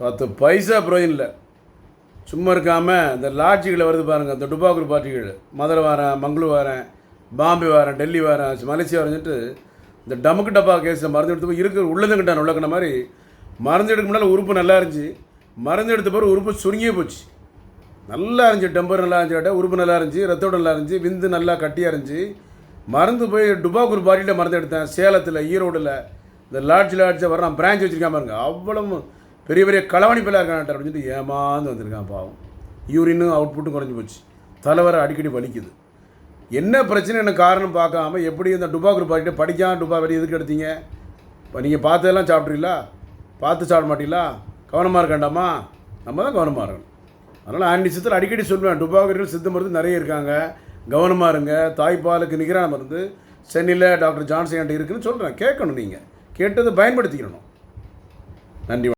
10 பைசா பிரயோஜனம் இல்லை. சும்மா இருக்காமல் இந்த லாட்ஜிகளை வருது பாருங்கள், இந்த டுபாக்கூர் பார்ட்டிகள், மதுரை வரேன், மங்களூர் வரேன், பாம்பே வரேன், டெல்லி வரேன், மலேசியா வரேன்ட்டு இந்த டமுக்கு டப்பா கேஸில் மருந்து எடுத்து போய் இருக்கிற உள்ளதுங்கிட்டான் உள்ளக்கின மாதிரி. மருந்து எடுக்க முன்னால் உறுப்பு நல்லா இருந்துச்சு, மருந்து எடுத்த பிறகு உறுப்பு சுருங்கியே போச்சு. நல்லா இருந்துச்சு, டெம்பர் நல்லா இருந்துச்சு, உறுப்பு நல்லா இருந்துச்சு, ரத்தோடு நல்லா இருந்துச்சு, விந்து நல்லா கட்டியாக இருந்துச்சு. மருந்து போய் டுபாக்கூர் பார்ட்டியில் மருந்து எடுத்தேன், சேலத்தில், ஈரோடில், இந்த லாட்ஜில் வர்றான், பிரான்ச் வச்சுருக்கான் பாருங்க. அவ்வளவு பெரிய பெரிய களவாணி பிள்ளையாக இருக்கான் அப்படின்னு சொல்லிட்டு ஏமாந்து வந்திருக்கான் பாவம். யூரினும் அவுட்புட்டும் குறைஞ்சி போச்சு, தலைவரை அடிக்கடி வலிக்குது. என்ன பிரச்சனை, என்ன காரணம் பார்க்காம எப்படி இந்த டுபாக்கூர் பார்ட்டிகிட்ட படிக்காம டுபா வெளியே எதுக்கு எடுத்தீங்க? இப்போ நீங்கள் பார்த்ததெல்லாம் சாப்பிட்றீங்களா? பார்த்து சாப்பிட மாட்டீங்களா? கவனமாக இருக்காண்டாமா? நம்ம தான் கவனமாக இருக்கணும். அதனால் ஆண்டி சித்தர் அடிக்கடி சொல்லுவேன், டுபாக்கூரில் சித்த மருந்து நிறைய இருக்காங்க, கவனமாக இருங்க. தாய்ப்பாலுக்கு நிகரான மருந்து சென்னையில் டாக்டர் ஜான்சன் இருக்குதுன்னு சொல்கிறேன். கேட்கணும், நீங்கள் கேட்டதை பயன்படுத்திக்கணும். நன்றி.